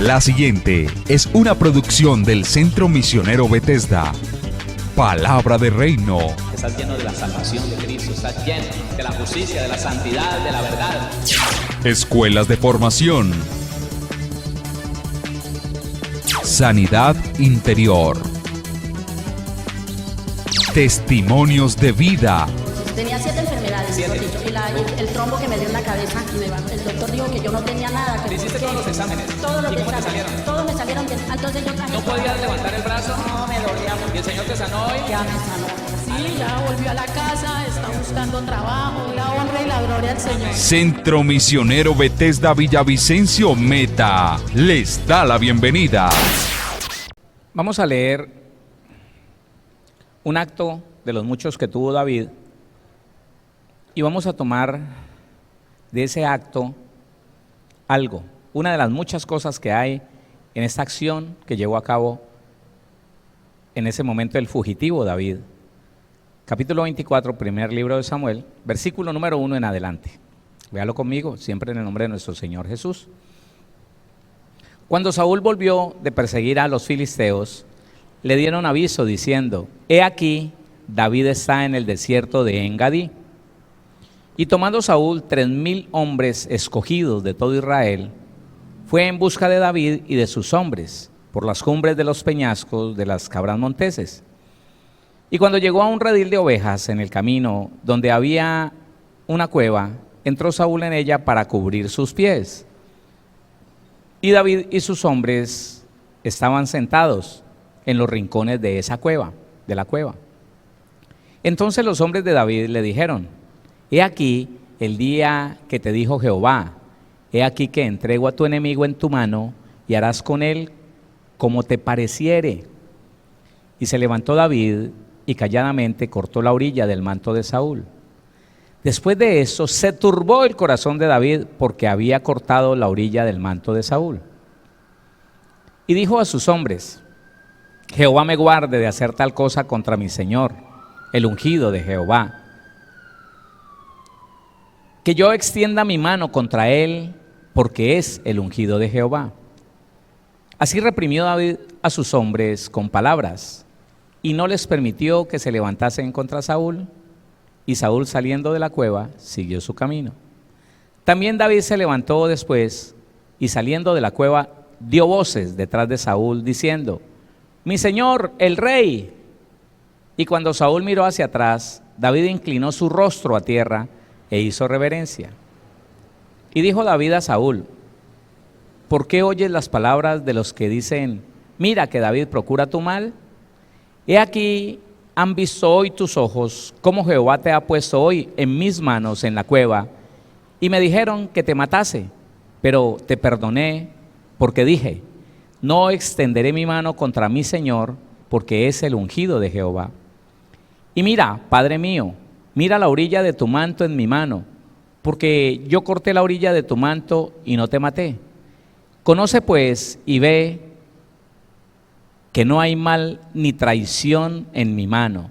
La siguiente es una producción del Centro Misionero Bethesda. Palabra de Reino. Estás lleno de la salvación de Cristo, estás lleno de la justicia, de la santidad, de la verdad. Escuelas de formación. Sanidad interior. Testimonios de vida. Tenía 7 enfermedades, y el trombo que me dio en la cabeza, el doctor dijo que yo no tenía nada. ¿Te hiciste todos los exámenes? Todos los ¿Y cómo te exámenes, salieron? todos me salieron bien. Entonces yo traje. ¿No podías levantar el brazo? No, me dolía mucho. ¿Y el Señor te sanó hoy? Ya me sanó. Sí, ya volvió a la casa, está buscando trabajo, la honra y la gloria al Señor. Centro Misionero Bethesda Villavicencio Meta les da la bienvenida. Vamos a leer un acto de los muchos que tuvo David y vamos a tomar de ese acto algo, una de las muchas cosas que hay en esta acción que llevó a cabo en ese momento el fugitivo David. Capítulo 24, primer libro de Samuel, versículo número 1 en adelante. Véalo conmigo, siempre en el nombre de nuestro Señor Jesús. Cuando Saúl volvió de perseguir a los filisteos, le dieron aviso diciendo: he aquí, David está en el desierto de En-Gadí. Y tomando Saúl 3,000 hombres escogidos de todo Israel, fue en busca de David y de sus hombres, por las cumbres de los peñascos de las cabras monteses. Y cuando llegó a un redil de ovejas en el camino, donde había una cueva, entró Saúl en ella para cubrir sus pies. Y David y sus hombres estaban sentados en los rincones de esa cueva, de la cueva. Entonces los hombres de David le dijeron: he aquí el día que te dijo Jehová, he aquí que entrego a tu enemigo en tu mano y harás con él como te pareciere. Y se levantó David y calladamente cortó la orilla del manto de Saúl. Después de eso se turbó el corazón de David porque había cortado la orilla del manto de Saúl. Y dijo a sus hombres: Jehová me guarde de hacer tal cosa contra mi señor, el ungido de Jehová, que yo extienda mi mano contra él, porque es el ungido de Jehová. Así reprimió David a sus hombres con palabras, y no les permitió que se levantasen contra Saúl, y Saúl, saliendo de la cueva, siguió su camino. También David se levantó después, y saliendo de la cueva, dio voces detrás de Saúl, diciendo: mi señor, el rey. Y cuando Saúl miró hacia atrás, David inclinó su rostro a tierra e hizo reverencia. Y dijo David a Saúl: ¿por qué oyes las palabras de los que dicen: mira que David procura tu mal? He aquí, han visto hoy tus ojos cómo Jehová te ha puesto hoy en mis manos en la cueva, y me dijeron que te matase, pero te perdoné, porque dije: no extenderé mi mano contra mi señor, porque es el ungido de Jehová. Y mira, Padre mío, mira la orilla de tu manto en mi mano, porque yo corté la orilla de tu manto y no te maté. Conoce pues y ve que no hay mal ni traición en mi mano,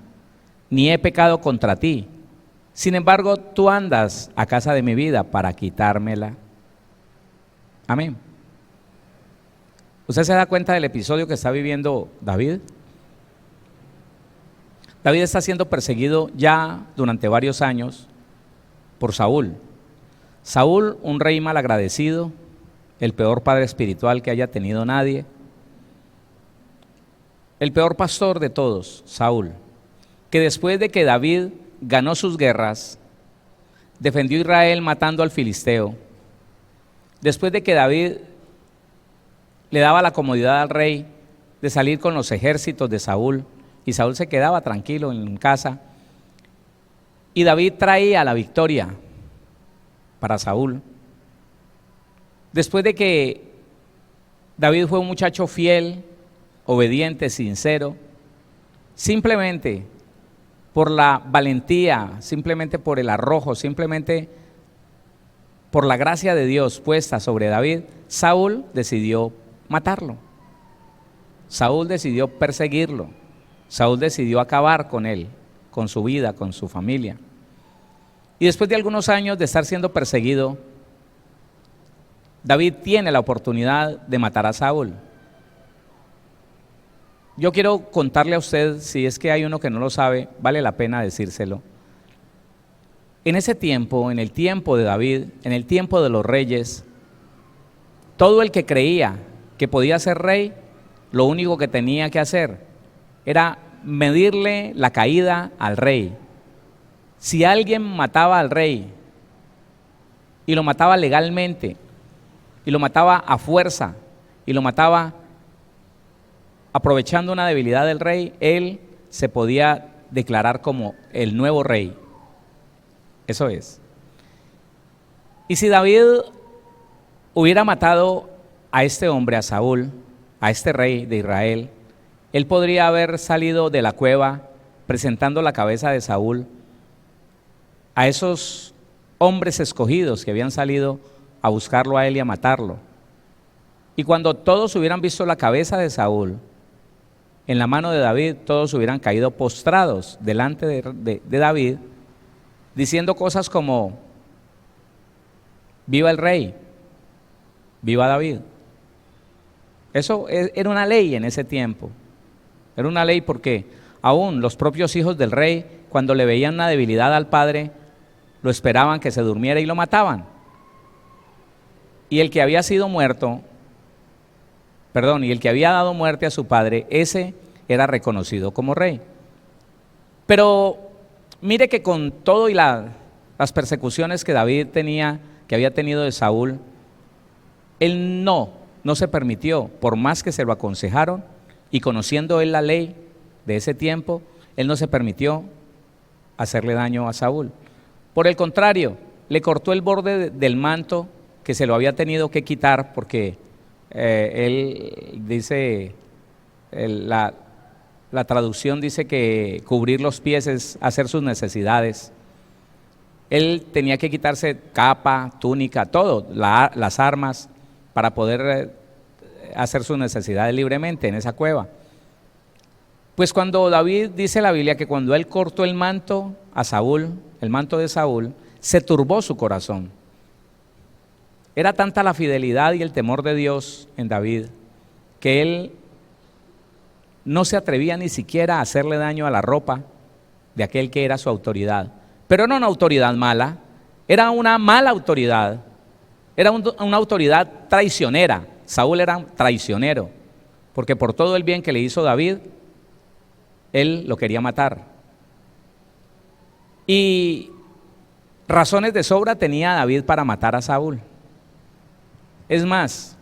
ni he pecado contra ti. Sin embargo, tú andas a casa de mi vida para quitármela. Amén. ¿Usted se da cuenta del episodio que está viviendo David? David está siendo perseguido ya durante varios años por Saúl. Saúl, un rey malagradecido, el peor padre espiritual que haya tenido nadie, el peor pastor de todos, Saúl, que después de que David ganó sus guerras, defendió a Israel matando al filisteo, después de que David le daba la comodidad al rey de salir con los ejércitos de Saúl, y Saúl se quedaba tranquilo en casa, y David traía la victoria para Saúl. Después de que David fue un muchacho fiel, obediente, sincero, simplemente por la valentía, simplemente por el arrojo, simplemente por la gracia de Dios puesta sobre David, Saúl decidió matarlo. Saúl decidió perseguirlo. Saúl decidió acabar con él, con su vida, con su familia. Y después de algunos años de estar siendo perseguido, David tiene la oportunidad de matar a Saúl. Yo quiero contarle a usted, si es que hay uno que no lo sabe, vale la pena decírselo. En ese tiempo, en el tiempo de David, en el tiempo de los reyes, todo el que creía que podía ser rey, lo único que tenía que hacer era medirle la caída al rey. Si alguien mataba al rey y lo mataba legalmente, y lo mataba a fuerza, y lo mataba aprovechando una debilidad del rey, él se podía declarar como el nuevo rey. Eso es. Y si David hubiera matado a este hombre, a Saúl, a este rey de Israel, él podría haber salido de la cueva presentando la cabeza de Saúl a esos hombres escogidos que habían salido a buscarlo a él y a matarlo. Y cuando todos hubieran visto la cabeza de Saúl en la mano de David, todos hubieran caído postrados delante de David, diciendo cosas como: viva el rey, viva David. Eso era una ley en ese tiempo. Era una ley porque aún los propios hijos del rey, cuando le veían una debilidad al padre, lo esperaban que se durmiera y lo mataban. Y el que había sido muerto, y el que había dado muerte a su padre, ese era reconocido como rey. Pero mire que con todo y las persecuciones que David tenía, que había tenido de Saúl, él no se permitió, por más que se lo aconsejaron, y conociendo él la ley de ese tiempo, él no se permitió hacerle daño a Saúl. Por el contrario, le cortó el borde del manto que se lo había tenido que quitar, porque él dice, la traducción dice que cubrir los pies es hacer sus necesidades. Él tenía que quitarse capa, túnica, todo, las armas, para poder hacer sus necesidades libremente en esa cueva. Pues cuando David, dice la Biblia, que cuando él cortó el manto a Saúl, el manto de Saúl, se turbó su corazón. Era tanta la fidelidad y el temor de Dios en David, que él no se atrevía ni siquiera a hacerle daño a la ropa de aquel que era su autoridad. Pero no una autoridad mala, era una mala autoridad, era una autoridad traicionera. Saúl era traicionero, porque por todo el bien que le hizo David, él lo quería matar. Y razones de sobra tenía David para matar a Saúl. Es más,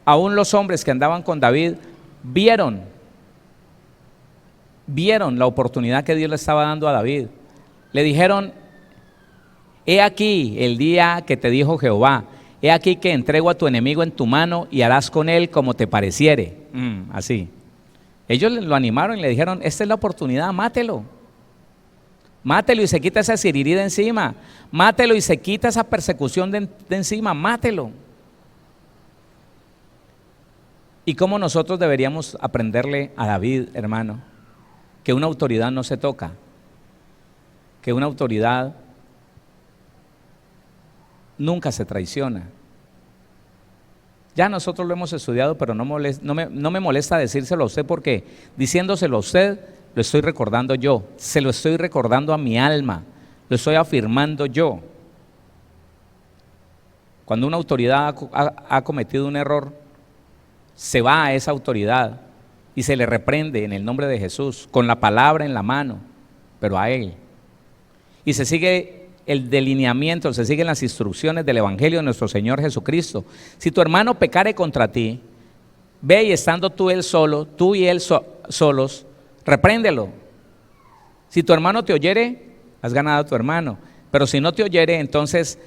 aún los hombres que andaban con David vieron la oportunidad que Dios le estaba dando a David. Le dijeron: he aquí el día que te dijo Jehová, he aquí que entrego a tu enemigo en tu mano y harás con él como te pareciere. Así. Ellos lo animaron y le dijeron: esta es la oportunidad, mátelo. Mátelo y se quita esa sirirí de encima. Mátelo y se quita esa persecución de encima. Mátelo. ¿Y cómo nosotros deberíamos aprenderle a David, hermano? Que una autoridad no se toca, que una autoridad nunca se traiciona. Ya nosotros lo hemos estudiado, pero no me molesta decírselo a usted, porque diciéndoselo a usted, lo estoy recordando yo, se lo estoy recordando a mi alma, lo estoy afirmando yo. Cuando una autoridad ha cometido un error, se va a esa autoridad y se le reprende en el nombre de Jesús, con la palabra en la mano, pero a él. Y se sigue el delineamiento, se siguen las instrucciones del Evangelio de nuestro Señor Jesucristo. Si tu hermano pecare contra ti, ve y estando tú y él solos, repréndelo. Si tu hermano te oyere, has ganado a tu hermano. Pero si no te oyere, entonces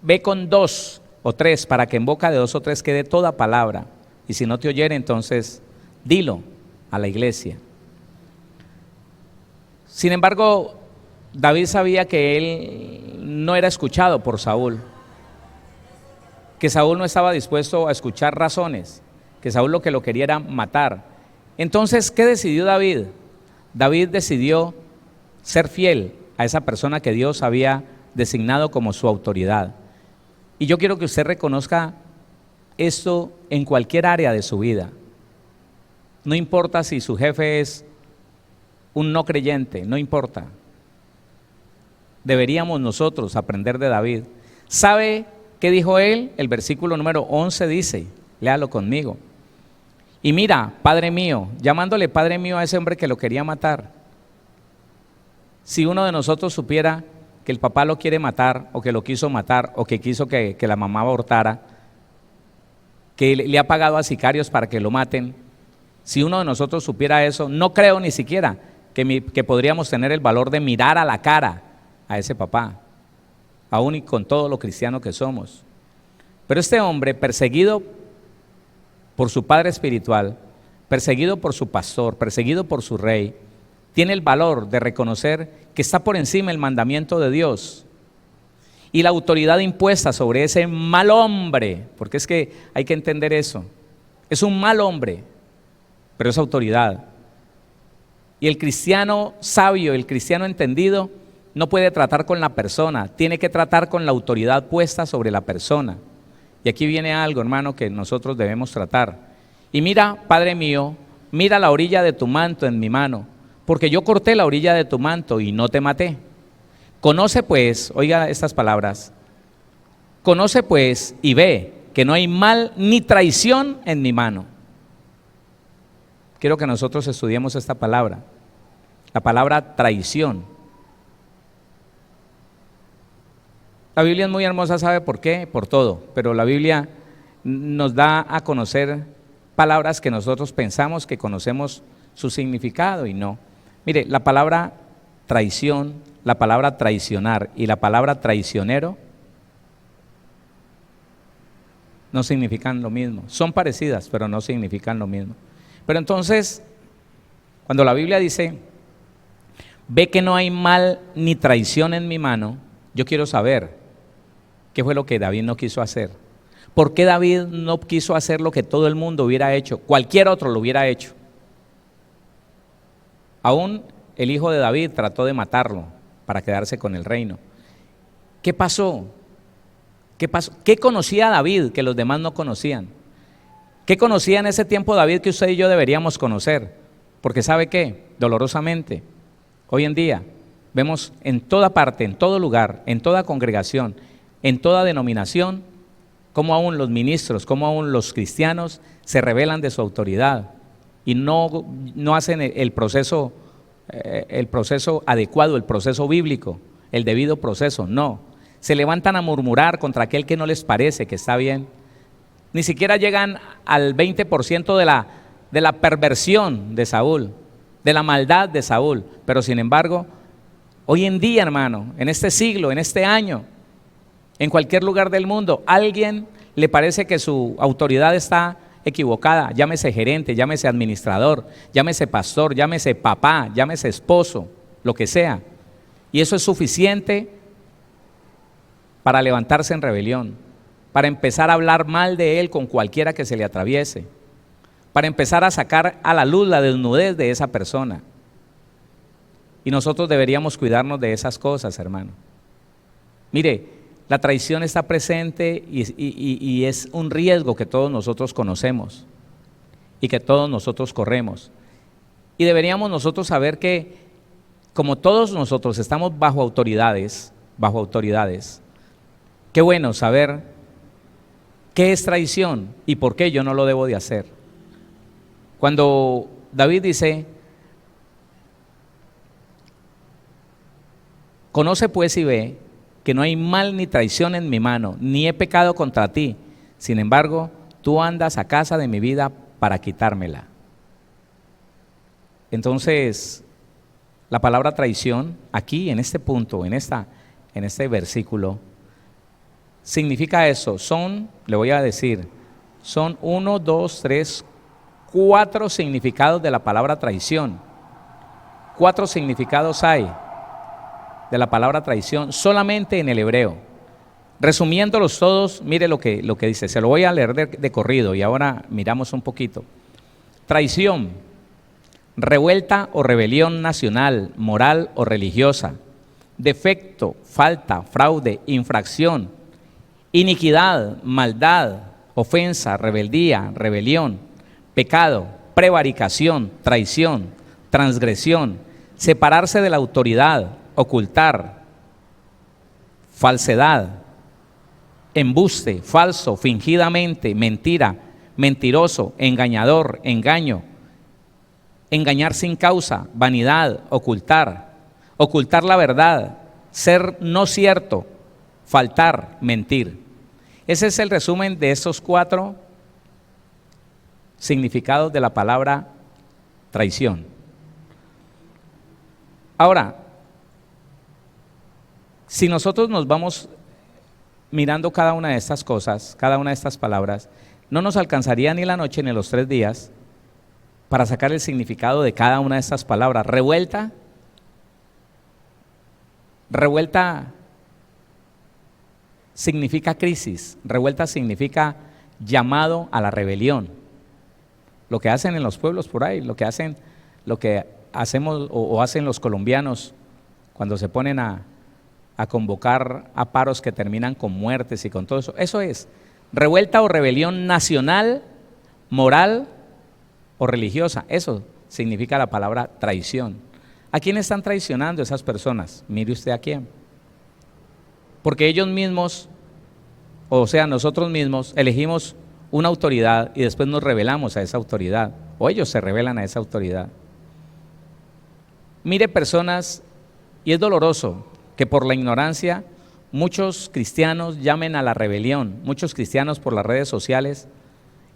ve con 2 o 3, para que en boca de 2 o 3 quede toda palabra. Y si no te oyere, entonces dilo a la iglesia. Sin embargo, David sabía que él no era escuchado por Saúl, que Saúl no estaba dispuesto a escuchar razones, que Saúl lo que lo quería era matar. Entonces, ¿qué decidió David? David decidió ser fiel a esa persona que Dios había designado como su autoridad. Y yo quiero que usted reconozca esto en cualquier área de su vida. No importa si su jefe es un no creyente, no importa. Deberíamos nosotros aprender de David. ¿Sabe qué dijo él? El versículo número 11 dice, léalo conmigo. Y mira, Padre mío, llamándole Padre mío a ese hombre que lo quería matar. Si uno de nosotros supiera que el papá lo quiere matar, o que lo quiso matar, o que quiso que la mamá abortara, que le ha pagado a sicarios para que lo maten, si uno de nosotros supiera eso, no creo ni siquiera que podríamos tener el valor de mirar a la cara a ese papá, aún y con todo lo cristiano que somos. Pero este hombre, perseguido por su padre espiritual, perseguido por su pastor, perseguido por su rey, tiene el valor de reconocer que está por encima el mandamiento de Dios y la autoridad impuesta sobre ese mal hombre, porque es que hay que entender eso. Es un mal hombre, pero es autoridad. Y el cristiano sabio, el cristiano entendido, no puede tratar con la persona, tiene que tratar con la autoridad puesta sobre la persona. Y aquí viene algo, hermano, que nosotros debemos tratar. Y mira, Padre mío, mira la orilla de tu manto en mi mano, porque yo corté la orilla de tu manto y no te maté. Conoce pues, oiga estas palabras, conoce pues y ve que no hay mal ni traición en mi mano. Quiero que nosotros estudiemos esta palabra, la palabra traición. La Biblia es muy hermosa, ¿sabe por qué? Por todo, pero la Biblia nos da a conocer palabras que nosotros pensamos que conocemos su significado y no. Mire, la palabra traición, la palabra traicionar y la palabra traicionero no significan lo mismo. Son parecidas, pero no significan lo mismo. Pero entonces, cuando la Biblia dice, ve que no hay mal ni traición en mi mano, yo quiero saber qué fue lo que David no quiso hacer. ¿Por qué David no quiso hacer lo que todo el mundo hubiera hecho? Cualquier otro lo hubiera hecho. Aún el hijo de David trató de matarlo para quedarse con el reino. ¿Qué pasó? ¿Qué pasó? ¿Qué conocía David que los demás no conocían? ¿Qué conocía en ese tiempo David que usted y yo deberíamos conocer? Porque ¿sabe qué? Dolorosamente, hoy en día vemos en toda parte, en todo lugar, en toda congregación, en toda denominación, cómo aún los ministros, cómo aún los cristianos se rebelan de su autoridad y no hacen el proceso adecuado, el proceso bíblico, el debido proceso, no. Se levantan a murmurar contra aquel que no les parece que está bien. Ni siquiera llegan al 20% de la perversión de Saúl, de la maldad de Saúl, pero sin embargo, hoy en día, hermano, en este siglo, en este año, en cualquier lugar del mundo, a alguien le parece que su autoridad está equivocada, llámese gerente, llámese administrador, llámese pastor, llámese papá, llámese esposo, lo que sea. Y eso es suficiente para levantarse en rebelión, para empezar a hablar mal de él con cualquiera que se le atraviese, para empezar a sacar a la luz la desnudez de esa persona. Y nosotros deberíamos cuidarnos de esas cosas, hermano. Mire, la traición está presente y es un riesgo que todos nosotros conocemos y que todos nosotros corremos. Y deberíamos nosotros saber que, como todos nosotros estamos bajo autoridades, qué bueno saber qué es traición y por qué yo no lo debo de hacer. Cuando David dice, conoce pues y ve que no hay mal ni traición en mi mano, ni he pecado contra ti. Sin embargo, tú andas a casa de mi vida para quitármela. Entonces, la palabra traición, aquí en este punto, en este versículo, significa eso. Le voy a decir, son 1, 2, 3, 4 significados de la palabra traición. 4 significados hay de la palabra traición solamente en el hebreo. Resumiéndolos todos, mire lo que dice, se lo voy a leer de corrido y ahora miramos un poquito. Traición, revuelta o rebelión nacional, moral o religiosa, defecto, falta, fraude, infracción, iniquidad, maldad, ofensa, rebeldía, rebelión, pecado, prevaricación, traición, transgresión, separarse de la autoridad, ocultar, falsedad, embuste, falso, fingidamente, mentira, mentiroso, engañador, engaño, engañar sin causa, vanidad, ocultar, ocultar la verdad, ser no cierto, faltar, mentir. Ese es el resumen de estos 4 significados de la palabra traición. Ahora, si nosotros nos vamos mirando cada una de estas cosas, cada una de estas palabras, no nos alcanzaría ni la noche ni los 3 días para sacar el significado de cada una de estas palabras. Revuelta significa crisis, revuelta significa llamado a la rebelión. Lo que hacen en los pueblos por ahí, lo que hacemos o hacen los colombianos cuando se ponen a convocar a paros que terminan con muertes y con todo eso. Eso es revuelta o rebelión nacional, moral o religiosa. Eso significa la palabra traición. ¿A quién están traicionando esas personas? Mire usted a quién. Porque ellos mismos, o sea, nosotros mismos elegimos una autoridad y después nos rebelamos a esa autoridad, o ellos se rebelan a esa autoridad. Mire personas, y es doloroso que por la ignorancia muchos cristianos llamen a la rebelión, muchos cristianos por las redes sociales,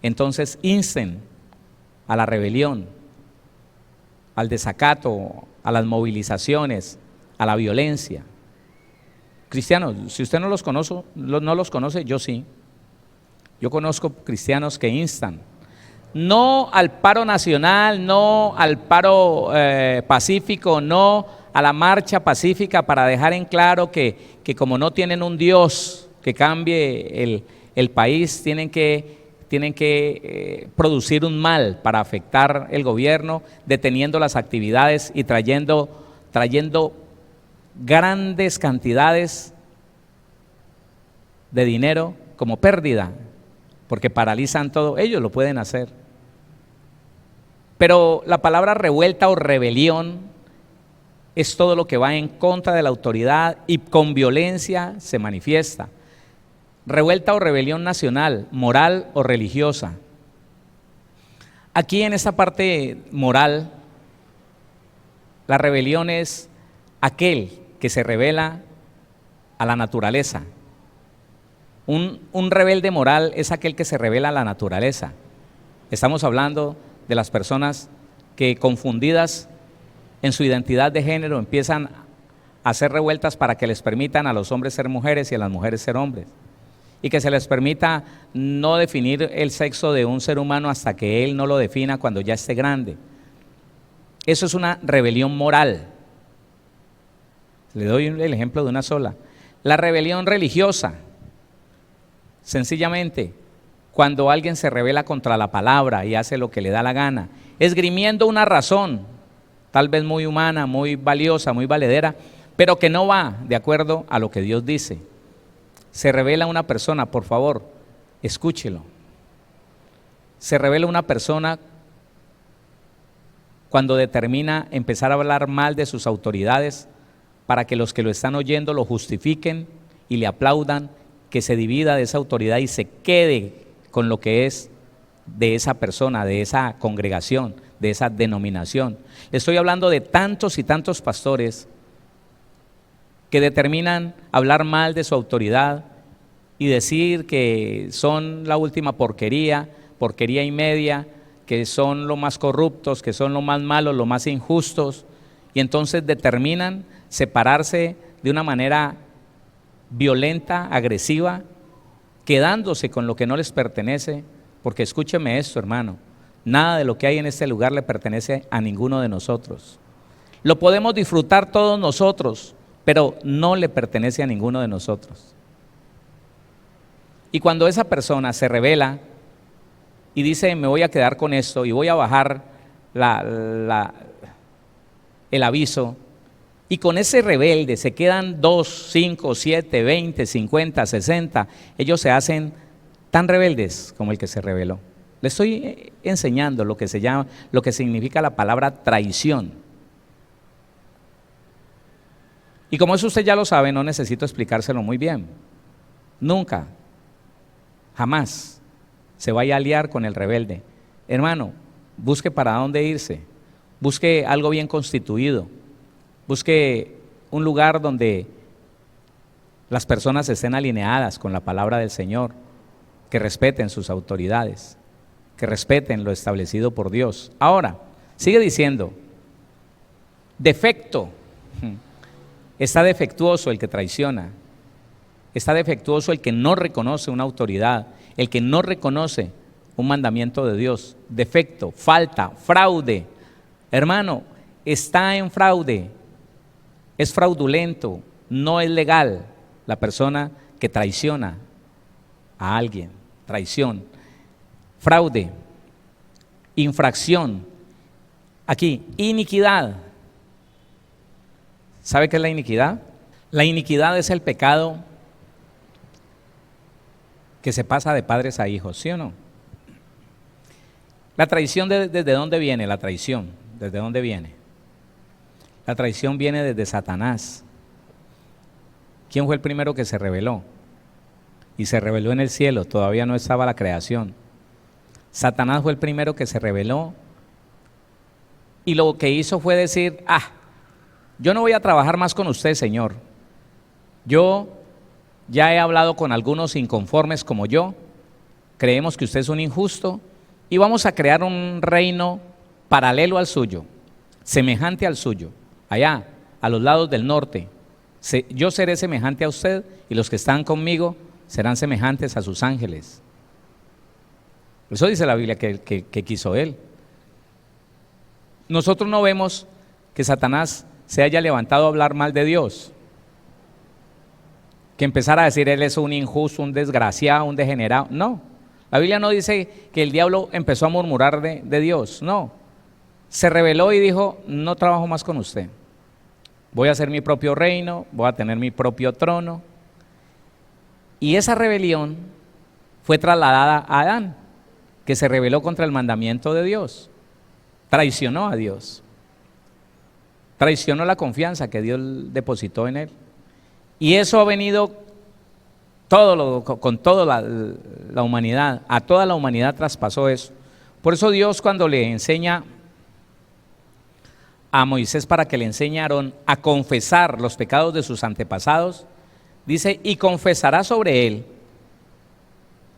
entonces insten a la rebelión, al desacato, a las movilizaciones, a la violencia. Cristianos, si usted no los conoce, yo sí. Yo conozco cristianos que instan, no al paro nacional, no al paro pacífico, no a la marcha pacífica, para dejar en claro que como no tienen un Dios que cambie el país, tienen que producir un mal para afectar el gobierno, deteniendo las actividades y trayendo grandes cantidades de dinero como pérdida, porque paralizan todo. Ellos lo pueden hacer. Pero la palabra revuelta o rebelión es todo lo que va en contra de la autoridad y con violencia se manifiesta. Revuelta o rebelión nacional, moral o religiosa. Aquí en esta parte moral, la rebelión es aquel que se rebela a la naturaleza. Un rebelde moral es aquel que se rebela a la naturaleza. Estamos hablando de las personas que, confundidas en su identidad de género, empiezan a hacer revueltas para que les permitan a los hombres ser mujeres y a las mujeres ser hombres, y que se les permita no definir el sexo de un ser humano hasta que él no lo defina cuando ya esté grande. Eso es una rebelión moral. Le doy el ejemplo de una sola. La rebelión religiosa, sencillamente, cuando alguien se rebela contra la palabra y hace lo que le da la gana, esgrimiendo una razón, tal vez muy humana, muy valiosa, muy valedera, pero que no va de acuerdo a lo que Dios dice. Se revela una persona, por favor, escúchelo. Se revela una persona cuando determina empezar a hablar mal de sus autoridades para que los que lo están oyendo lo justifiquen y le aplaudan, que se divida de esa autoridad y se quede con lo que es de esa persona, de esa congregación, de esa denominación. Estoy hablando de tantos y tantos pastores que determinan hablar mal de su autoridad y decir que son la última porquería y media, que son los más corruptos, que son los más malos, los más injustos, y entonces determinan separarse de una manera violenta, agresiva, quedándose con lo que no les pertenece, porque escúcheme esto, hermano, nada de lo que hay en este lugar le pertenece a ninguno de nosotros. Lo podemos disfrutar todos nosotros, pero no le pertenece a ninguno de nosotros. Y cuando esa persona se revela y dice, me voy a quedar con esto y voy a bajar el aviso Y con ese rebelde se quedan 2, 5, 7, 20, 50, 60. Ellos se hacen tan rebeldes como el que se rebeló. Le estoy enseñando lo que significa la palabra traición. Y como eso usted ya lo sabe, no necesito explicárselo muy bien. Nunca, jamás se vaya a aliar con el rebelde. Hermano, busque para dónde irse. Busque algo bien constituido. Busque un lugar donde las personas estén alineadas con la palabra del Señor, que respeten sus autoridades, que respeten lo establecido por Dios. Ahora, sigue diciendo, defecto. Está defectuoso el que traiciona. Está defectuoso el que no reconoce una autoridad, el que no reconoce un mandamiento de Dios. Defecto, falta, fraude. Hermano, está en fraude. Es fraudulento, no es legal la persona que traiciona a alguien. Traición, fraude, infracción. Aquí, iniquidad. ¿Sabe qué es la iniquidad? La iniquidad es el pecado que se pasa de padres a hijos, ¿sí o no? La traición, ¿desde dónde viene la traición? ¿Desde dónde viene? La traición viene desde Satanás. ¿Quién fue el primero que se rebeló? Y se rebeló en el cielo, todavía no estaba la creación. Satanás fue el primero que se rebeló y lo que hizo fue decir, yo no voy a trabajar más con usted, Señor. Yo ya he hablado con algunos inconformes como yo, creemos que usted es un injusto y vamos a crear un reino paralelo al suyo, semejante al suyo. Allá, a los lados del norte, yo seré semejante a usted y los que están conmigo serán semejantes a sus ángeles. Eso dice la Biblia que quiso él. Nosotros no vemos que Satanás se haya levantado a hablar mal de Dios, que empezara a decir él es un injusto, un desgraciado, un degenerado. No, la Biblia no dice que el diablo empezó a murmurar de Dios, no. Se rebeló y dijo, no trabajo más con usted. Voy a hacer mi propio reino, voy a tener mi propio trono. Y esa rebelión fue trasladada a Adán, que se rebeló contra el mandamiento de Dios. Traicionó a Dios. Traicionó la confianza que Dios depositó en él. Y eso ha venido con toda la humanidad. A toda la humanidad traspasó eso. Por eso Dios, cuando le enseña a Moisés para que le enseñaron a confesar los pecados de sus antepasados, dice, y confesará sobre él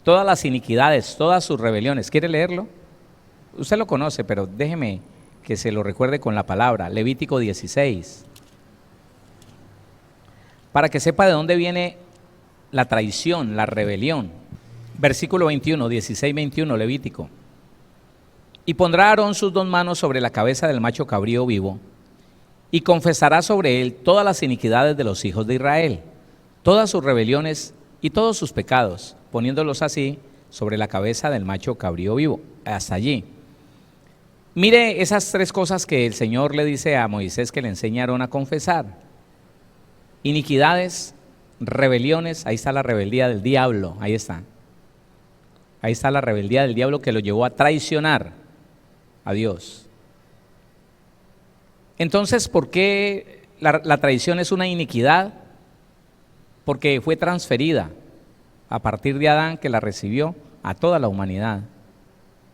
todas las iniquidades, todas sus rebeliones. ¿Quiere leerlo? Usted lo conoce, pero déjeme que se lo recuerde con la palabra. Levítico 16. Para que sepa de dónde viene la traición, la rebelión. Versículo 21, 16, 21, Levítico. Y pondrá Aarón sus 2 manos sobre la cabeza del macho cabrío vivo, y confesará sobre él todas las iniquidades de los hijos de Israel, todas sus rebeliones y todos sus pecados, poniéndolos así sobre la cabeza del macho cabrío vivo. Hasta allí. Mire esas 3 cosas que el Señor le dice a Moisés que le enseñaron a confesar. Iniquidades, rebeliones, ahí está la rebeldía del diablo, ahí está. Ahí está la rebeldía del diablo que lo llevó a traicionar a Dios. Entonces, ¿por qué la traición es una iniquidad? Porque fue transferida a partir de Adán, que la recibió, a toda la humanidad.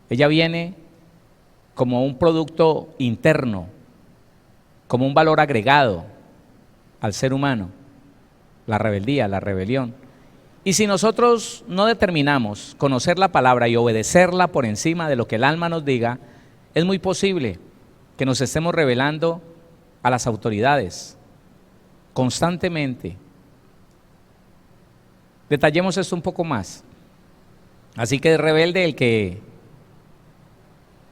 Ella viene como un producto interno, como un valor agregado al ser humano, la rebeldía, la rebelión. Y si nosotros no determinamos conocer la palabra y obedecerla por encima de lo que el alma nos diga, es muy posible que nos estemos rebelando a las autoridades constantemente. Detallemos esto un poco más. Así que es rebelde el que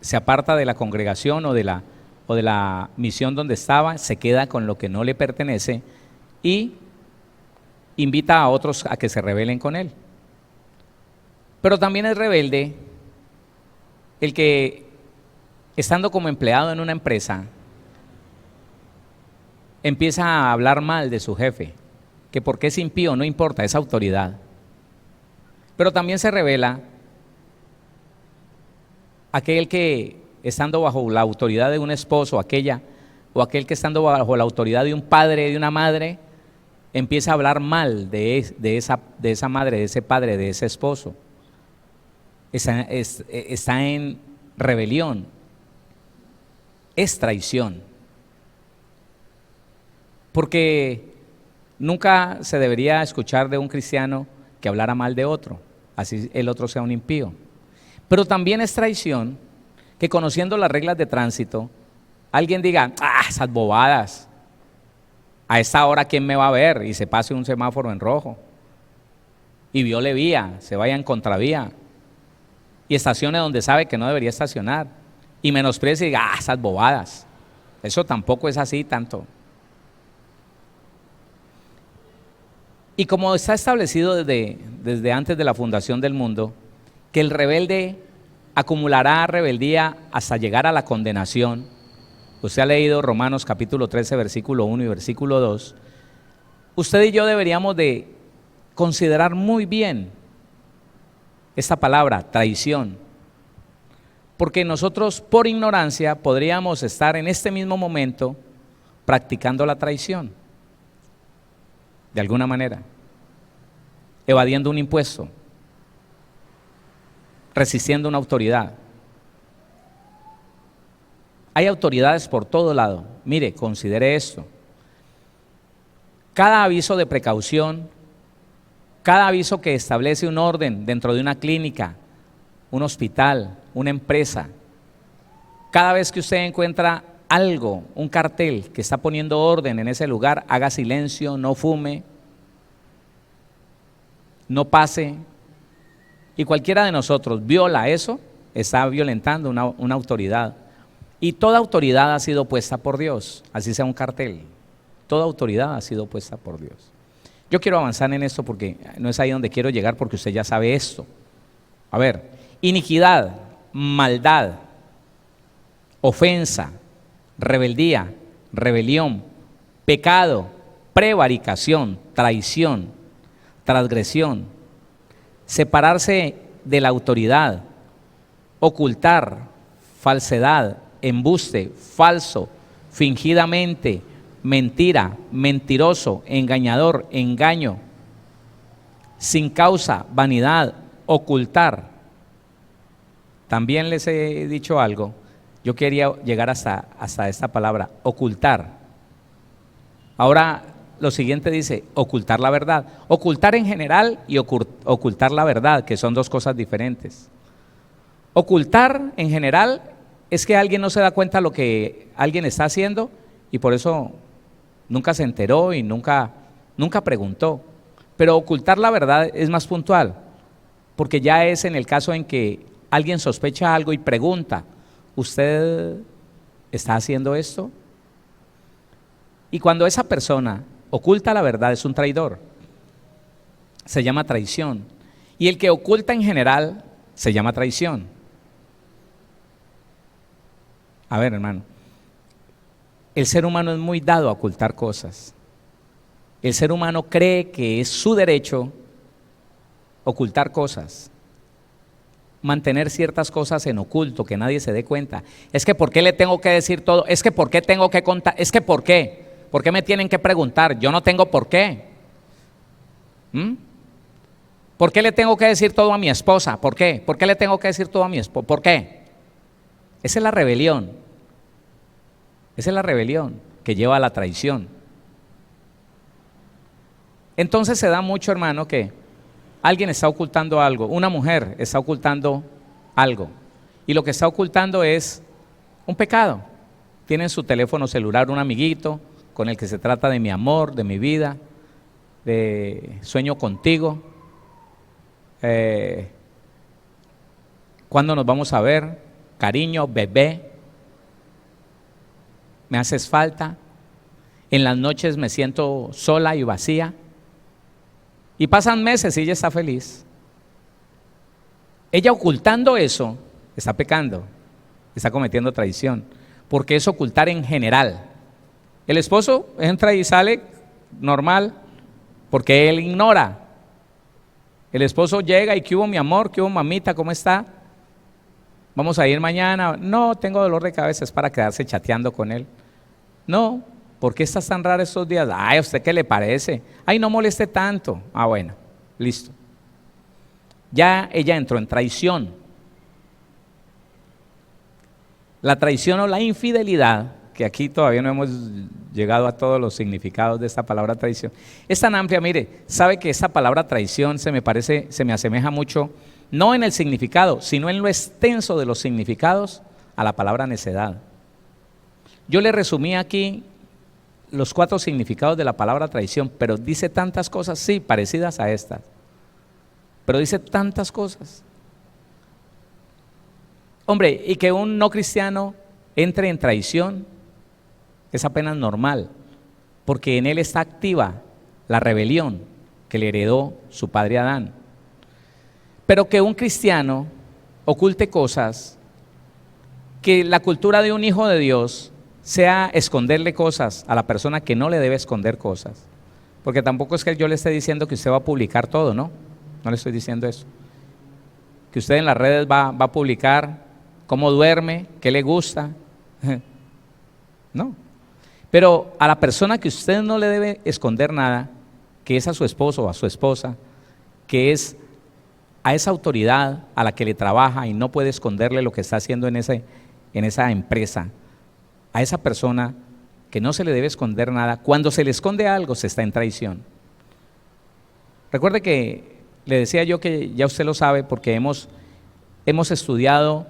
se aparta de la congregación o de la misión donde estaba, se queda con lo que no le pertenece y invita a otros a que se rebelen con él. Pero también es rebelde el que, estando como empleado en una empresa, empieza a hablar mal de su jefe, que porque es impío, no importa, es autoridad. Pero también se revela aquel que estando bajo la autoridad de un esposo, aquel que estando bajo la autoridad de un padre, de una madre, empieza a hablar mal de esa madre, de ese padre, de ese esposo. Está en rebelión, es traición. Porque nunca se debería escuchar de un cristiano que hablara mal de otro, así el otro sea un impío. Pero también es traición que, conociendo las reglas de tránsito, alguien diga, esas bobadas, a esta hora ¿quién me va a ver? Y se pase un semáforo en rojo y viole vía, se vaya en contravía y estacione donde sabe que no debería estacionar y menosprecie y diga, esas bobadas. Eso tampoco es así tanto. Y como está establecido desde antes de la fundación del mundo, que el rebelde acumulará rebeldía hasta llegar a la condenación. Usted ha leído Romanos capítulo 13, versículo 1 y versículo 2. Usted y yo deberíamos de considerar muy bien esta palabra, traición. Porque nosotros por ignorancia podríamos estar en este mismo momento practicando la traición. De alguna manera. Evadiendo un impuesto. Resistiendo una autoridad. Hay autoridades por todo lado. Mire, considere esto. Cada aviso de precaución, cada aviso que establece un orden dentro de una clínica, un hospital, una empresa, cada vez que usted encuentra algo, un cartel que está poniendo orden en ese lugar, haga silencio, no fume, no pase. Y cualquiera de nosotros viola eso, está violentando una autoridad. Y toda autoridad ha sido puesta por Dios, así sea un cartel. Toda autoridad ha sido puesta por Dios. Yo quiero avanzar en esto porque no es ahí donde quiero llegar, porque usted ya sabe esto. A ver, iniquidad, maldad, ofensa, rebeldía, rebelión, pecado, prevaricación, traición, transgresión, separarse de la autoridad, ocultar, falsedad, embuste, falso, fingidamente, mentira, mentiroso, engañador, engaño, sin causa, vanidad, ocultar. También les he dicho algo, yo quería llegar hasta esta palabra, ocultar. Ahora lo siguiente dice, ocultar la verdad. Ocultar en general y ocultar la verdad, que son dos cosas diferentes. Ocultar en general es que alguien no se da cuenta de lo que alguien está haciendo y por eso nunca se enteró y nunca preguntó. Pero ocultar la verdad es más puntual, porque ya es en el caso en que alguien sospecha algo y pregunta, ¿usted está haciendo esto? Y cuando esa persona oculta la verdad es un traidor, se llama traición. Y el que oculta en general se llama traición. A ver, hermano, el ser humano es muy dado a ocultar cosas. El ser humano cree que es su derecho ocultar cosas, mantener ciertas cosas en oculto, que nadie se dé cuenta. Es que ¿por qué le tengo que decir todo? Es que ¿por qué tengo que contar? Es que ¿por qué? ¿Por qué me tienen que preguntar? Yo no tengo por qué. ¿Por qué le tengo que decir todo a mi esposa? ¿Por qué? ¿Por qué le tengo que decir todo a mi esposa? ¿Por qué? Esa es la rebelión. Esa es la rebelión que lleva a la traición. Entonces se da mucho, hermano, que alguien está ocultando algo, una mujer está ocultando algo, y lo que está ocultando es un pecado. Tiene en su teléfono celular un amiguito con el que se trata de mi amor, de mi vida, de sueño contigo, ¿cuándo nos vamos a ver? Cariño, bebé, me haces falta, en las noches me siento sola y vacía. Y pasan meses y ella está feliz. Ella ocultando eso, está pecando, está cometiendo traición, porque es ocultar en general. El esposo entra y sale normal, porque él ignora. El esposo llega y ¿qué hubo, mi amor? ¿Qué hubo, mamita? ¿Cómo está? ¿Vamos a ir mañana? No, tengo dolor de cabeza, es para quedarse chateando con él. No, ¿por qué estás tan raro estos días? Ay, ¿a usted qué le parece? Ay, no moleste tanto. Ah, bueno, listo. Ya ella entró en traición. La traición o la infidelidad, que aquí todavía no hemos llegado a todos los significados de esta palabra traición, es tan amplia. Mire, sabe que esta palabra traición se me asemeja mucho, no en el significado, sino en lo extenso de los significados a la palabra necedad. Yo le resumí aquí los 4 significados de la palabra traición, pero dice tantas cosas, sí, parecidas a estas, pero dice tantas cosas. Hombre, y que un no cristiano entre en traición es apenas normal, porque en él está activa la rebelión que le heredó su padre Adán. Pero que un cristiano oculte cosas, que la cultura de un hijo de Dios sea esconderle cosas a la persona que no le debe esconder cosas, porque tampoco es que yo le esté diciendo que usted va a publicar todo, ¿no? No le estoy diciendo eso. Que usted en las redes va a publicar cómo duerme, qué le gusta. No. Pero a la persona que usted no le debe esconder nada, que es a su esposo o a su esposa, que es a esa autoridad a la que le trabaja y no puede esconderle lo que está haciendo en esa empresa, a esa persona que no se le debe esconder nada, cuando se le esconde algo se está en traición. Recuerde que le decía yo que ya usted lo sabe porque hemos estudiado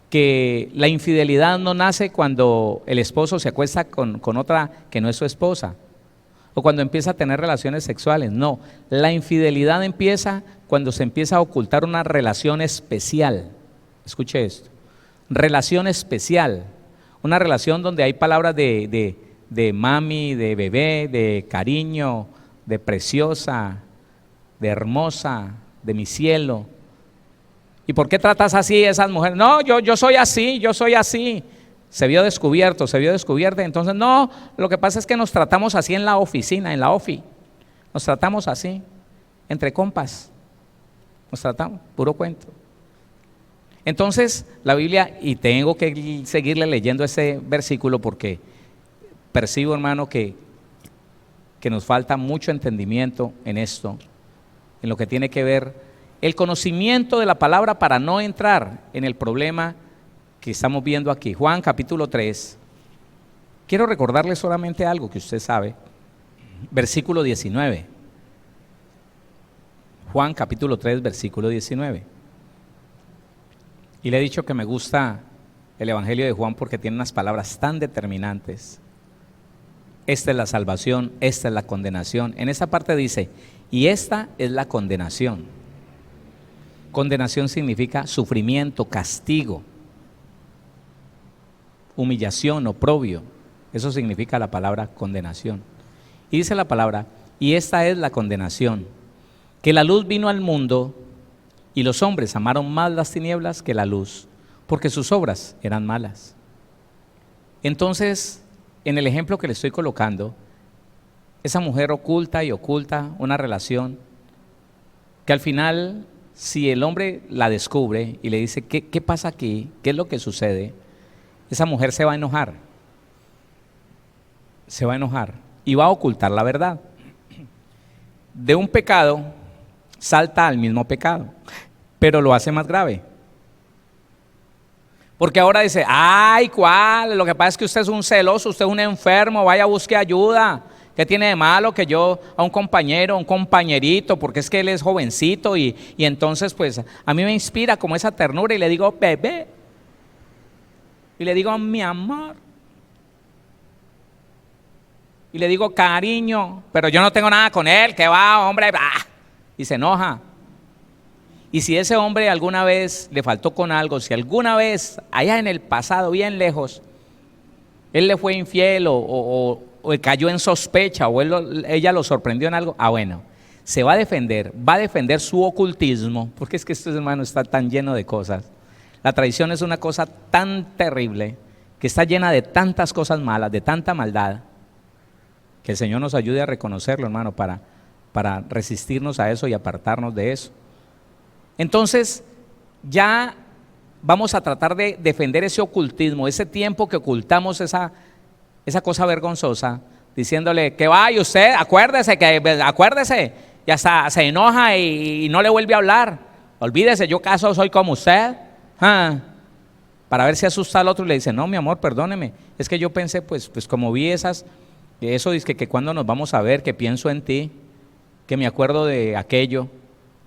que la infidelidad no nace cuando el esposo se acuesta con otra que no es su esposa, o cuando empieza a tener relaciones sexuales. No, la infidelidad empieza cuando se empieza a ocultar una relación especial. Escuche esto, relación especial, una relación donde hay palabras de mami, de bebé, de cariño, de preciosa, de hermosa, de mi cielo. ¿Y por qué tratas así a esas mujeres? No, yo soy así, yo soy así. Se vio descubierta. Entonces, no, lo que pasa es que nos tratamos así en la oficina, en la ofi. Nos tratamos así, entre compas. Nos tratamos, puro cuento. Entonces, la Biblia, y tengo que seguirle leyendo ese versículo porque percibo, hermano, que nos falta mucho entendimiento en esto, en lo que tiene que ver el conocimiento de la palabra para no entrar en el problema que estamos viendo aquí. Juan capítulo 3. Quiero recordarle solamente algo que usted sabe. Versículo 19. Juan capítulo 3, versículo 19. Y le he dicho que me gusta el Evangelio de Juan porque tiene unas palabras tan determinantes. Esta es la salvación, esta es la condenación. En esa parte dice, y esta es la condenación. Condenación significa sufrimiento, castigo, humillación, oprobio. Eso significa la palabra condenación. Y dice la palabra, y esta es la condenación, que la luz vino al mundo y los hombres amaron más las tinieblas que la luz, porque sus obras eran malas. Entonces, en el ejemplo que le estoy colocando, esa mujer oculta una relación que al final, si el hombre la descubre y le dice, ¿qué pasa aquí? ¿Qué es lo que sucede? Esa mujer se va a enojar. Se va a enojar y va a ocultar la verdad. De un pecado salta al mismo pecado, pero lo hace más grave. Porque ahora dice, ay, ¿cuál? Lo que pasa es que usted es un celoso, usted es un enfermo, vaya, busque ayuda. ¿Qué tiene de malo que yo a un compañero, un compañerito, porque es que él es jovencito y entonces pues a mí me inspira como esa ternura y le digo bebé, y le digo mi amor, y le digo cariño, pero yo no tengo nada con él, que va hombre, y se enoja. Y si ese hombre alguna vez le faltó con algo, si alguna vez allá en el pasado, bien lejos, él le fue infiel o cayó en sospecha o ella lo sorprendió en algo, bueno, se va a defender su ocultismo, porque es que este hermano está tan lleno de cosas. La traición es una cosa tan terrible, que está llena de tantas cosas malas, de tanta maldad, Que el Señor nos ayude a reconocerlo, hermano, para resistirnos a eso y apartarnos de eso. Entonces, ya vamos a tratar de defender ese ocultismo, ese tiempo que ocultamos esa cosa vergonzosa, diciéndole que vaya usted, acuérdese, y hasta se enoja y no le vuelve a hablar. Olvídese, yo caso soy como usted. Para ver si asusta al otro y le dice, no, mi amor, perdóneme, es que yo pensé, pues como vi eso dice que cuando nos vamos a ver, que pienso en ti, que me acuerdo de aquello.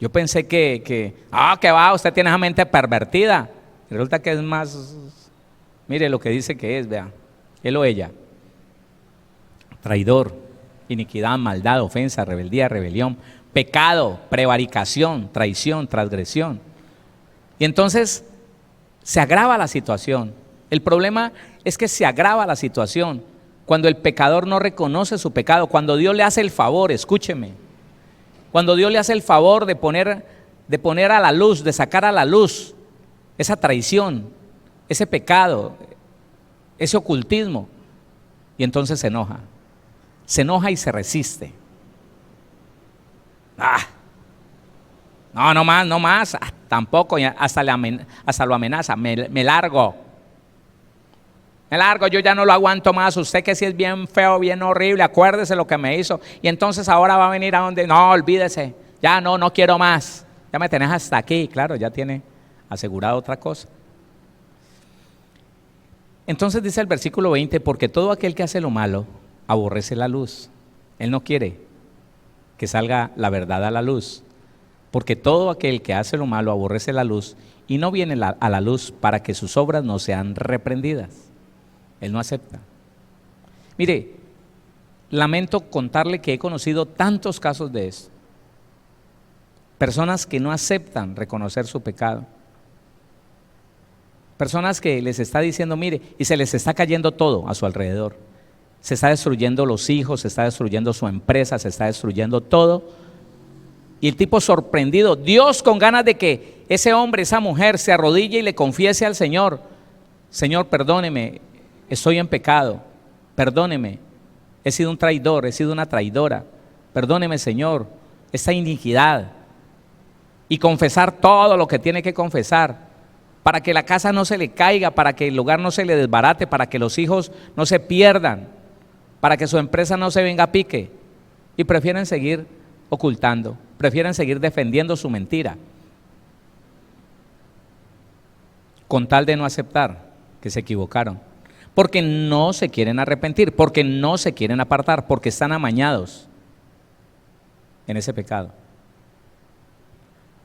Yo pensé que va, usted tiene esa mente pervertida. Y resulta que es más, mire lo que dice que es, vea, él o ella. Traidor, iniquidad, maldad, ofensa, rebeldía, rebelión, pecado, prevaricación, traición, transgresión. Y entonces se agrava la situación. El problema es que se agrava la situación cuando el pecador no reconoce su pecado, cuando Dios le hace el favor, escúcheme, cuando Dios le hace el favor de poner a la luz, de sacar a la luz esa traición, ese pecado, ese ocultismo, y entonces se enoja y se resiste. No más, tampoco, hasta lo amenaza, me largo, yo ya no lo aguanto más, usted que sí es bien feo, bien horrible, acuérdese lo que me hizo, y entonces ahora va a venir a donde, no, olvídese, ya no quiero más, ya me tenés hasta aquí, claro, ya tiene asegurado otra cosa. Entonces dice el versículo 20, porque todo aquel que hace lo malo, aborrece la luz. Él no quiere que salga la verdad a la luz, porque todo aquel que hace lo malo aborrece la luz y no viene a la luz para que sus obras no sean reprendidas. Él no acepta. Mire, lamento contarle que he conocido tantos casos de eso. Personas que no aceptan reconocer su pecado. Personas que les está diciendo, mire, y se les está cayendo todo a su alrededor. Se está destruyendo los hijos, se está destruyendo su empresa, se está destruyendo todo. Y el tipo sorprendido, Dios con ganas de que ese hombre, esa mujer se arrodille y le confiese al Señor, Señor, perdóneme, estoy en pecado, perdóneme, he sido un traidor, he sido una traidora, perdóneme, Señor, esta iniquidad. Y confesar todo lo que tiene que confesar, para que la casa no se le caiga, para que el lugar no se le desbarate, para que los hijos no se pierdan, para que su empresa no se venga a pique. Y prefieren seguir ocultando, prefieren seguir defendiendo su mentira, con tal de no aceptar que se equivocaron, porque no se quieren arrepentir, porque no se quieren apartar, porque están amañados en ese pecado.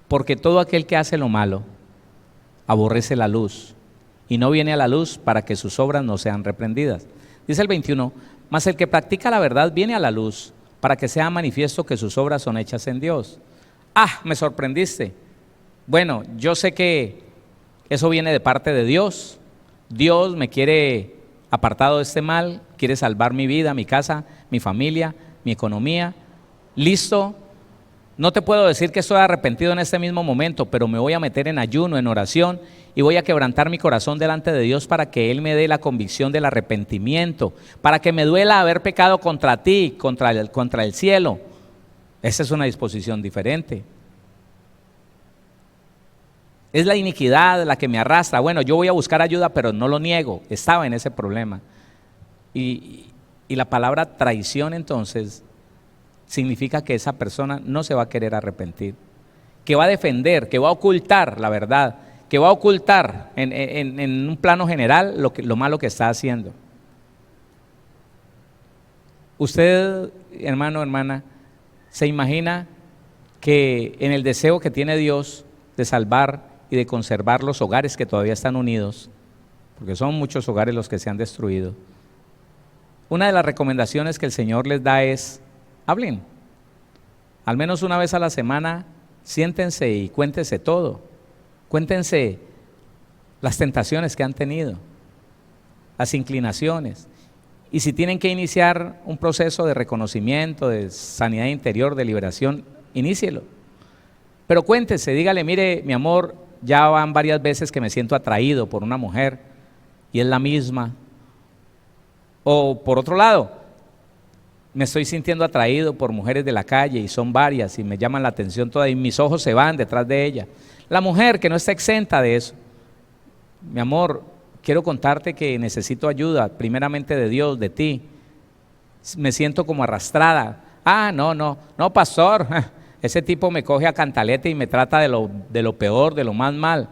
Porque todo aquel que hace lo malo aborrece la luz y no viene a la luz para que sus obras no sean reprendidas. Dice el 21, mas el que practica la verdad viene a la luz para que sea manifiesto que sus obras son hechas en Dios. Me sorprendiste. Bueno, yo sé que eso viene de parte de Dios. Dios me quiere apartado de este mal, quiere salvar mi vida, mi casa, mi familia, mi economía. Listo. No te puedo decir que estoy arrepentido en este mismo momento, pero me voy a meter en ayuno, en oración, y voy a quebrantar mi corazón delante de Dios para que Él me dé la convicción del arrepentimiento, para que me duela haber pecado contra ti, contra el cielo. Esa es una disposición diferente. Es la iniquidad la que me arrastra. Bueno, yo voy a buscar ayuda, pero no lo niego, estaba en ese problema. Y la palabra traición entonces significa que esa persona no se va a querer arrepentir, que va a defender, que va a ocultar la verdad, que va a ocultar en un plano general lo malo que está haciendo. Usted, hermano, hermana, se imagina que en el deseo que tiene Dios de salvar y de conservar los hogares que todavía están unidos, porque son muchos hogares los que se han destruido, una de las recomendaciones que el Señor les da es: hablen, al menos una vez a la semana, siéntense y cuéntense todo, cuéntense las tentaciones que han tenido, las inclinaciones, y si tienen que iniciar un proceso de reconocimiento, de sanidad interior, de liberación, inícielo, pero cuéntese, dígale: mire, mi amor, ya van varias veces que me siento atraído por una mujer y es la misma. O por otro lado, me estoy sintiendo atraído por mujeres de la calle y son varias y me llaman la atención todas y mis ojos se van detrás de ella. La mujer que no está exenta de eso. Mi amor, quiero contarte que necesito ayuda, primeramente de Dios, de ti. Me siento como arrastrada. Ah, no, pastor, ese tipo me coge a cantaleta y me trata de lo peor, de lo más mal.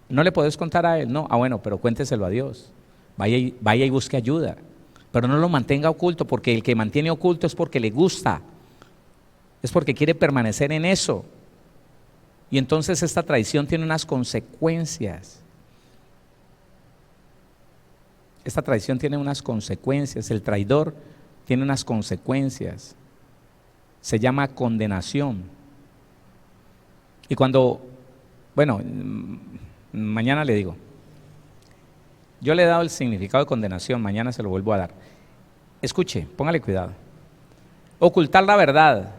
¿No le puedes contar a él? No, bueno, pero cuénteselo a Dios. Vaya y busque ayuda. Pero no lo mantenga oculto, porque el que mantiene oculto es porque le gusta. Es porque quiere permanecer en eso. Y entonces esta traición tiene unas consecuencias. Esta traición tiene unas consecuencias. El traidor tiene unas consecuencias. Se llama condenación. Y cuando, mañana le digo. Yo le he dado el significado de condenación, mañana se lo vuelvo a dar. Escuche, póngale cuidado. Ocultar la verdad,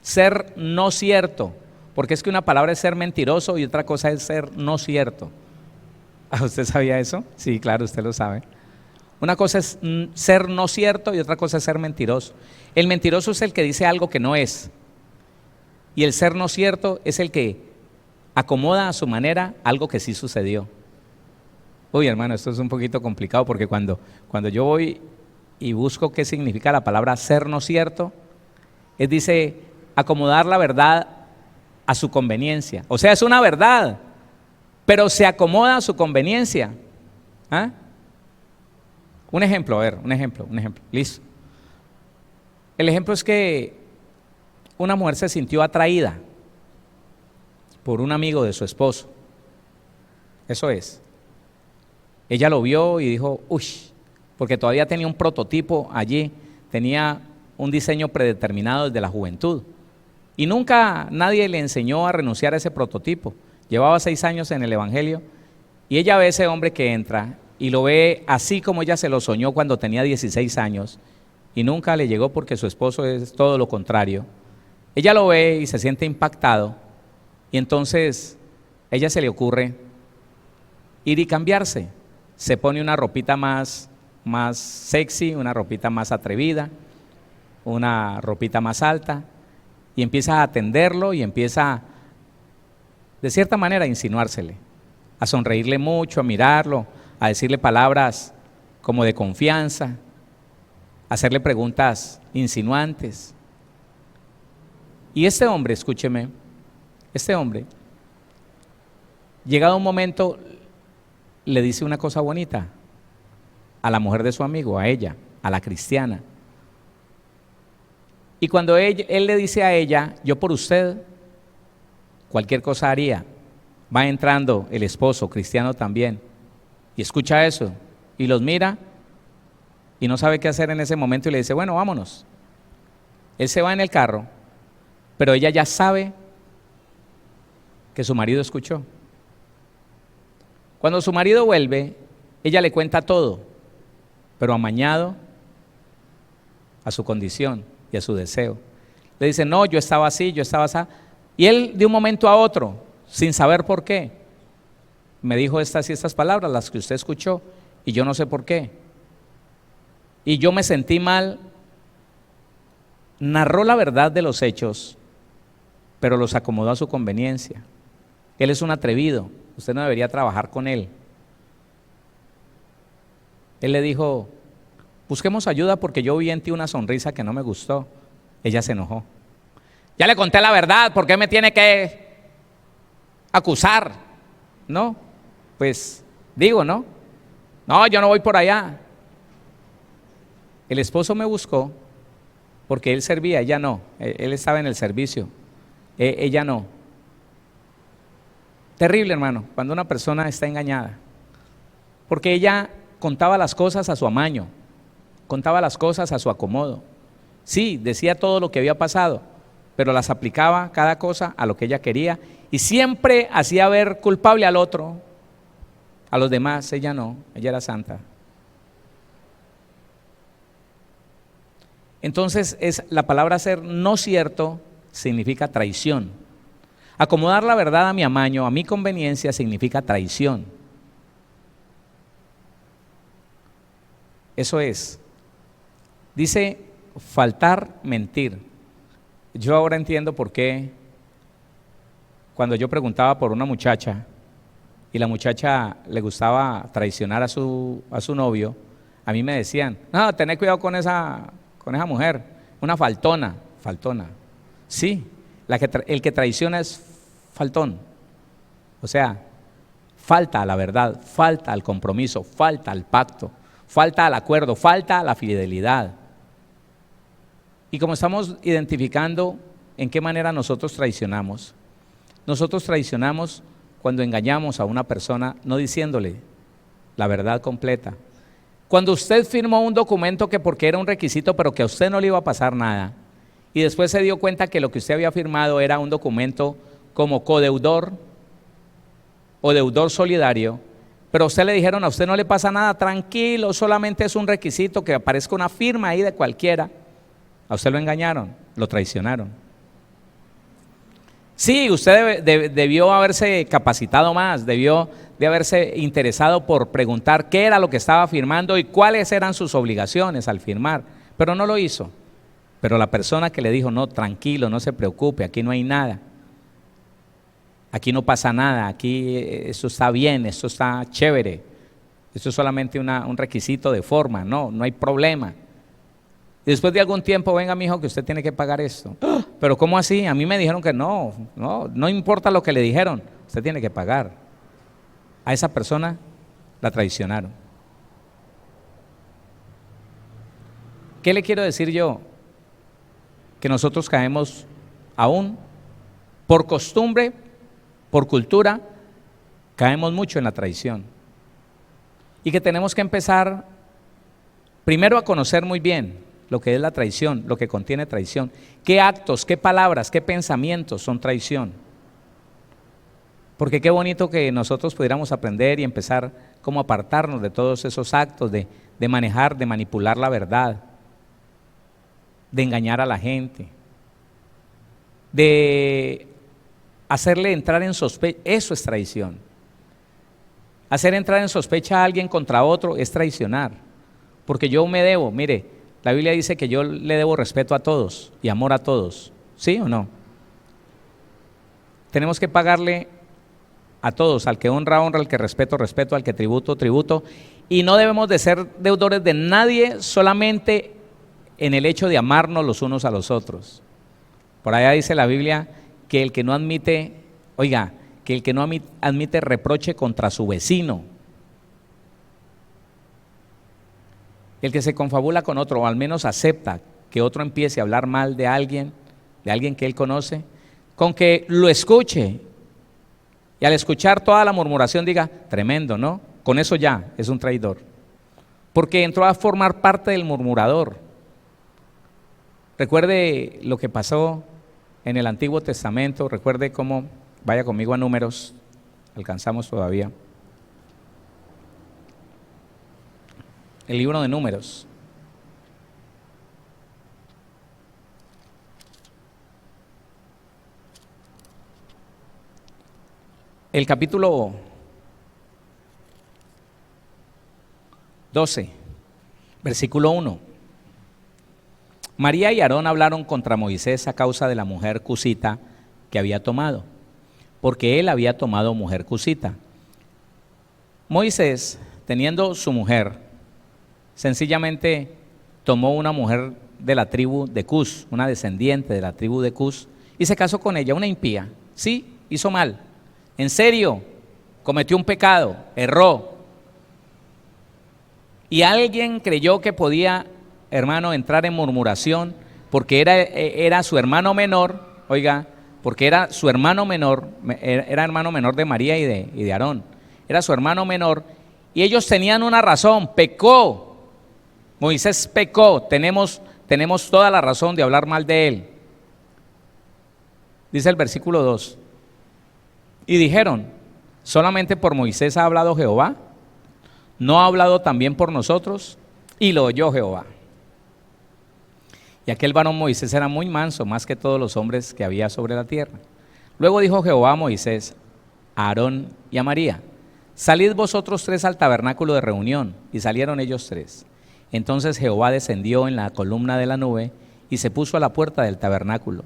ser no cierto, porque es que una palabra es ser mentiroso y otra cosa es ser no cierto. ¿Usted sabía eso? Sí, claro, usted lo sabe. Una cosa es ser no cierto y otra cosa es ser mentiroso. El mentiroso es el que dice algo que no es. Y el ser no cierto es el que acomoda a su manera algo que sí sucedió. Uy, hermano, esto es un poquito complicado porque cuando yo voy y busco qué significa la palabra ser no cierto, dice acomodar la verdad a su conveniencia. O sea, es una verdad, pero se acomoda a su conveniencia. ¿Ah? Un ejemplo, un ejemplo. Listo. El ejemplo es que una mujer se sintió atraída por un amigo de su esposo. Eso es. Ella lo vio y dijo, uy, porque todavía tenía un prototipo allí, tenía un diseño predeterminado desde la juventud. Y nunca nadie le enseñó a renunciar a ese prototipo. Llevaba 6 años en el Evangelio y ella ve a ese hombre que entra y lo ve así como ella se lo soñó cuando tenía 16 años y nunca le llegó porque su esposo es todo lo contrario. Ella lo ve y se siente impactado y entonces a ella se le ocurre ir y cambiarse. Se pone una ropita más sexy, una ropita más atrevida, una ropita más alta y empieza a atenderlo y empieza de cierta manera a insinuársele, a sonreírle mucho, a mirarlo, a decirle palabras como de confianza, a hacerle preguntas insinuantes. Y este hombre, escúcheme, llegado un momento, le dice una cosa bonita a la mujer de su amigo, a ella, a la cristiana. Y cuando él le dice a ella, yo por usted cualquier cosa haría, va entrando el esposo cristiano también y escucha eso y los mira y no sabe qué hacer en ese momento y le dice, bueno, vámonos. Él se va en el carro, pero ella ya sabe que su marido escuchó. Cuando su marido vuelve, ella le cuenta todo, pero amañado a su condición y a su deseo. Le dice, no, yo estaba así, yo estaba así. Y él de un momento a otro, sin saber por qué, me dijo estas y estas palabras, las que usted escuchó, y yo no sé por qué. Y yo me sentí mal. Narró la verdad de los hechos, pero los acomodó a su conveniencia. Él es un atrevido. Usted no debería trabajar con él. Él le dijo, busquemos ayuda porque yo vi en ti una sonrisa que no me gustó. Ella se enojó. Ya le conté la verdad, ¿por qué me tiene que acusar? No, pues digo, ¿no? No, yo no voy por allá. El esposo me buscó porque él servía, ella no. Él estaba en el servicio, ella no. Terrible, hermano, cuando una persona está engañada, porque ella contaba las cosas a su amaño, contaba las cosas a su acomodo. Sí, decía todo lo que había pasado, pero las aplicaba cada cosa a lo que ella quería y siempre hacía ver culpable al otro, a los demás. Ella no, ella era santa. Entonces la palabra ser no cierto significa traición. Acomodar la verdad a mi amaño, a mi conveniencia, significa traición. Eso es. Dice faltar, mentir. Yo ahora entiendo por qué cuando yo preguntaba por una muchacha y la muchacha le gustaba traicionar a su novio, a mí me decían, no, tened cuidado con esa mujer, una faltona. Sí, el que traiciona es faltón. O sea, falta a la verdad, falta al compromiso, falta al pacto, falta al acuerdo, falta a la fidelidad. Y como estamos identificando en qué manera nosotros traicionamos cuando engañamos a una persona no diciéndole la verdad completa. Cuando usted firmó un documento que porque era un requisito pero que a usted no le iba a pasar nada y después se dio cuenta que lo que usted había firmado era un documento como codeudor o deudor solidario, pero a usted le dijeron a usted no le pasa nada, tranquilo, solamente es un requisito que aparezca una firma ahí de cualquiera. A usted lo engañaron, lo traicionaron. Sí, usted debió haberse capacitado más, debió de haberse interesado por preguntar qué era lo que estaba firmando y cuáles eran sus obligaciones al firmar, pero no lo hizo. Pero la persona que le dijo, no, tranquilo, no se preocupe, aquí no hay nada, aquí no pasa nada, aquí esto está bien, esto está chévere, esto es solamente un requisito de forma, no hay problema. Y después de algún tiempo, venga mijo que usted tiene que pagar esto. ¡Ah! Pero ¿cómo así? A mí me dijeron que no importa lo que le dijeron, usted tiene que pagar. A esa persona la traicionaron. ¿Qué le quiero decir yo? Que nosotros caemos aún por costumbre, por cultura, caemos mucho en la traición. Y que tenemos que empezar primero a conocer muy bien lo que es la traición, lo que contiene traición, qué actos, qué palabras, qué pensamientos son traición. Porque qué bonito que nosotros pudiéramos aprender y empezar como a apartarnos de todos esos actos de manejar, de manipular la verdad, de engañar a la gente, de hacerle entrar en sospecha. Eso es traición. Hacer entrar en sospecha a alguien contra otro es traicionar, porque yo me debo, mire, la Biblia dice que yo le debo respeto a todos y amor a todos, ¿sí o no? Tenemos que pagarle a todos, al que honra, honra, al que respeto, respeto, al que tributo, tributo, y no debemos de ser deudores de nadie solamente en el hecho de amarnos los unos a los otros. Por allá dice la Biblia que el que no admite, que el que no admite reproche contra su vecino, el que se confabula con otro, o al menos acepta que otro empiece a hablar mal de alguien que él conoce, con que lo escuche y al escuchar toda la murmuración diga, tremendo, ¿no? Con eso ya es un traidor, porque entró a formar parte del murmurador. Recuerde lo que pasó en el Antiguo Testamento, recuerde cómo, vaya conmigo a Números, alcanzamos todavía. El libro de Números. El capítulo 12, versículo 1. María y Aarón hablaron contra Moisés a causa de la mujer cusita que había tomado, porque él había tomado mujer cusita. Moisés, teniendo su mujer, sencillamente tomó una mujer de la tribu de Cus, una descendiente de la tribu de Cus, y se casó con ella, una impía. Sí, hizo mal. En serio, cometió un pecado, erró. Y alguien creyó que podía, hermano, entrar en murmuración porque era su hermano menor, porque era su hermano menor, era hermano menor de María y de Aarón, era su hermano menor, y ellos tenían una razón, pecó. Moisés pecó, tenemos toda la razón de hablar mal de él. Dice el versículo 2, y dijeron, ¿solamente por Moisés ha hablado Jehová? ¿No ha hablado también por nosotros? Y lo oyó Jehová. Y aquel varón Moisés era muy manso, más que todos los hombres que había sobre la tierra. Luego dijo Jehová a Moisés, a Aarón y a María, salid vosotros tres al tabernáculo de reunión. Y salieron ellos tres. Entonces Jehová descendió en la columna de la nube y se puso a la puerta del tabernáculo.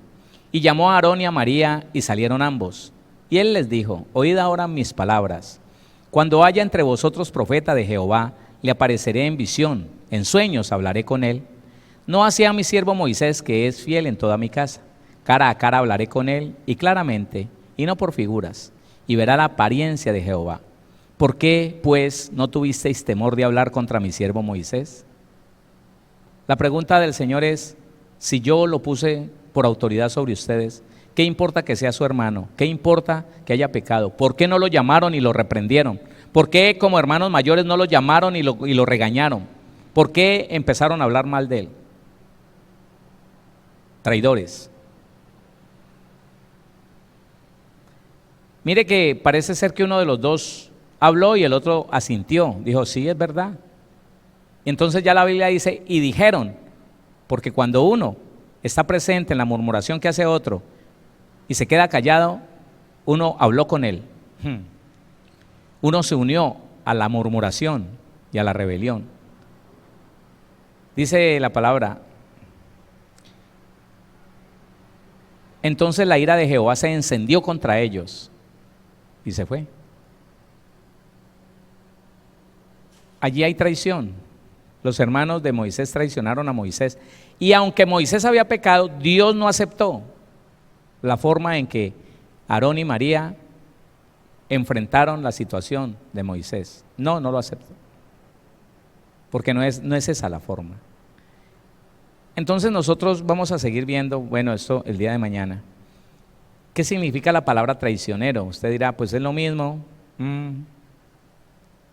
Y llamó a Aarón y a María, y salieron ambos. Y él les dijo: oíd ahora mis palabras. Cuando haya entre vosotros profeta de Jehová, le apareceré en visión, en sueños hablaré con él. No así a mi siervo Moisés, que es fiel en toda mi casa. Cara a cara hablaré con él, y claramente, y no por figuras, y verá la apariencia de Jehová. ¿Por qué, pues, no tuvisteis temor de hablar contra mi siervo Moisés? La pregunta del Señor es: si yo lo puse por autoridad sobre ustedes, ¿qué importa que sea su hermano? ¿Qué importa que haya pecado? ¿Por qué no lo llamaron y lo reprendieron? ¿Por qué como hermanos mayores no lo llamaron y lo regañaron? ¿Por qué empezaron a hablar mal de él? Traidores. Mire que parece ser que uno de los dos habló y el otro asintió, dijo: sí, es verdad. Y entonces ya la Biblia dice: y dijeron, porque cuando uno está presente en la murmuración que hace otro y se queda callado, uno habló con él. Uno se unió a la murmuración y a la rebelión. Dice la palabra: entonces la ira de Jehová se encendió contra ellos y se fue. Allí hay traición. Los hermanos de Moisés traicionaron a Moisés. Y aunque Moisés había pecado, Dios no aceptó la forma en que Aarón y María enfrentaron la situación de Moisés. No lo aceptó. Porque no es esa la forma. Entonces nosotros vamos a seguir viendo, bueno, esto el día de mañana. ¿Qué significa la palabra traicionero? Usted dirá: pues es lo mismo.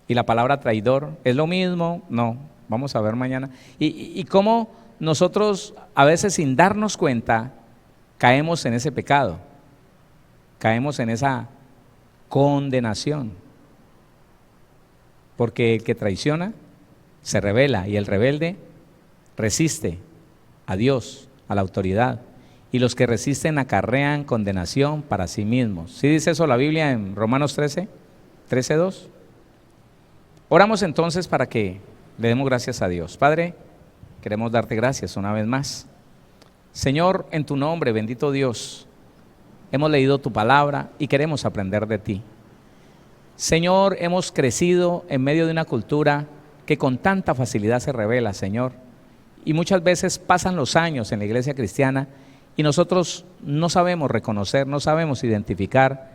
¿Y la palabra traidor es lo mismo? No, vamos a ver mañana. Y cómo nosotros a veces, sin darnos cuenta, caemos en ese pecado, caemos en esa condenación. Porque el que traiciona se rebela, y el rebelde resiste a Dios, a la autoridad, y los que resisten acarrean condenación para sí mismos. ¿Sí dice eso la Biblia en Romanos 13:2? Oramos entonces para que le demos gracias a Dios. Padre, queremos darte gracias una vez más. Señor, en tu nombre, bendito Dios, hemos leído tu palabra y queremos aprender de ti. Señor, hemos crecido en medio de una cultura que con tanta facilidad se revela, Señor, y muchas veces pasan los años en la iglesia cristiana y nosotros no sabemos reconocer, no sabemos identificar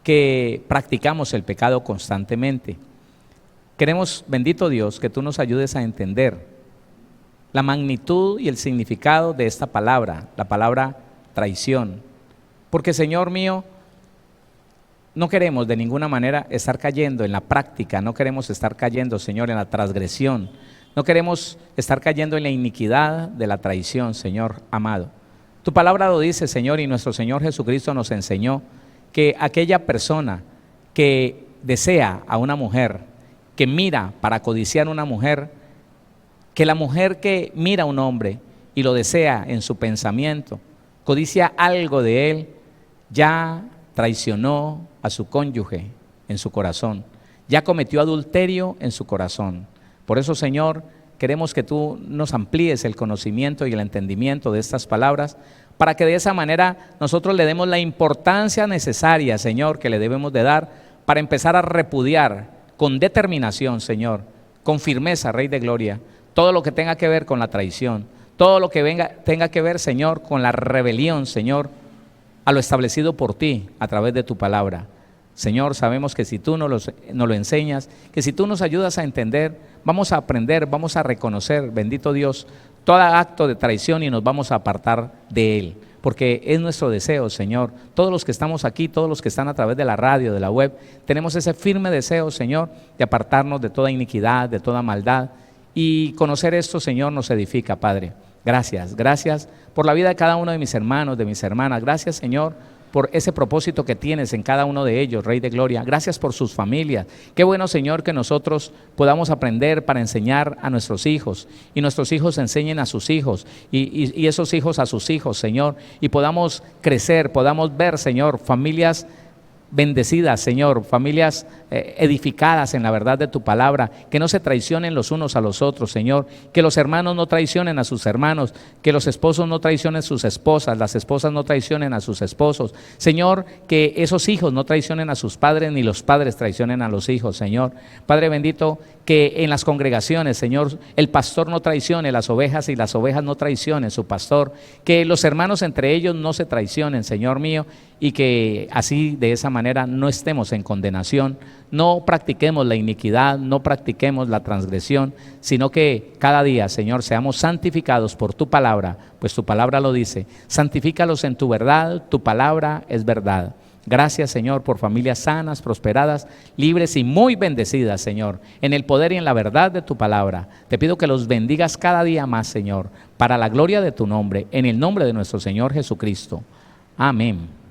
que practicamos el pecado constantemente. Queremos, bendito Dios, que tú nos ayudes a entender la magnitud y el significado de esta palabra, la palabra traición. Porque, Señor mío, no queremos de ninguna manera estar cayendo en la práctica, no queremos estar cayendo, Señor, en la transgresión, no queremos estar cayendo en la iniquidad de la traición, Señor amado. Tu palabra lo dice, Señor, y nuestro Señor Jesucristo nos enseñó que aquella persona que desea a una mujer, que mira para codiciar a una mujer, que la mujer que mira a un hombre y lo desea en su pensamiento, codicia algo de él, ya traicionó a su cónyuge en su corazón, ya cometió adulterio en su corazón. Por eso, Señor, queremos que tú nos amplíes el conocimiento y el entendimiento de estas palabras, para que de esa manera nosotros le demos la importancia necesaria, Señor, que le debemos de dar para empezar a repudiar con determinación, Señor, con firmeza, Rey de Gloria, todo lo que tenga que ver con la traición, todo lo que tenga que ver, Señor, con la rebelión, Señor, a lo establecido por ti a través de tu palabra. Señor, sabemos que si tú nos lo enseñas, que si tú nos ayudas a entender, vamos a aprender, vamos a reconocer, bendito Dios, todo acto de traición y nos vamos a apartar de él. Porque es nuestro deseo, Señor. Todos los que estamos aquí, todos los que están a través de la radio, de la web, tenemos ese firme deseo, Señor, de apartarnos de toda iniquidad, de toda maldad. Y conocer esto, Señor, nos edifica, Padre. Gracias por la vida de cada uno de mis hermanos, de mis hermanas. Gracias, Señor, por ese propósito que tienes en cada uno de ellos, Rey de Gloria. Gracias por sus familias. Qué bueno, Señor, que nosotros podamos aprender para enseñar a nuestros hijos, y nuestros hijos enseñen a sus hijos, y esos hijos a sus hijos, Señor, y podamos crecer, podamos ver, Señor, familias bendecidas, Señor, familias edificadas en la verdad de tu palabra, que no se traicionen los unos a los otros, Señor, que los hermanos no traicionen a sus hermanos, que los esposos no traicionen a sus esposas, las esposas no traicionen a sus esposos, Señor, que esos hijos no traicionen a sus padres, ni los padres traicionen a los hijos, Señor. Padre bendito, que en las congregaciones, Señor, el pastor no traicione las ovejas y las ovejas no traicionen su pastor, que los hermanos entre ellos no se traicionen, Señor mío, y que así de esa manera no estemos en condenación, no practiquemos la iniquidad, no practiquemos la transgresión, sino que cada día, Señor, seamos santificados por tu palabra, pues tu palabra lo dice, santifícalos en tu verdad, tu palabra es verdad. Gracias, Señor, por familias sanas, prosperadas, libres y muy bendecidas, Señor, en el poder y en la verdad de tu palabra. Te pido que los bendigas cada día más, Señor, para la gloria de tu nombre, en el nombre de nuestro Señor Jesucristo. Amén.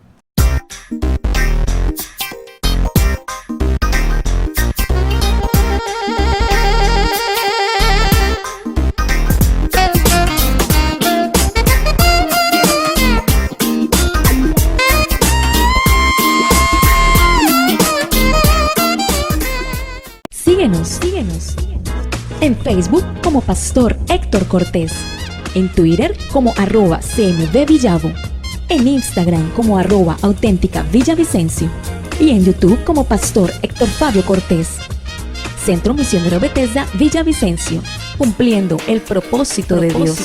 Síguenos en Facebook como Pastor Héctor Cortés, en Twitter como @CMVVillavo, en Instagram como @auténtica Villavicencio y en YouTube como Pastor Héctor Fabio Cortés. Centro Misionero Bethesda Villavicencio, cumpliendo el propósito de Dios.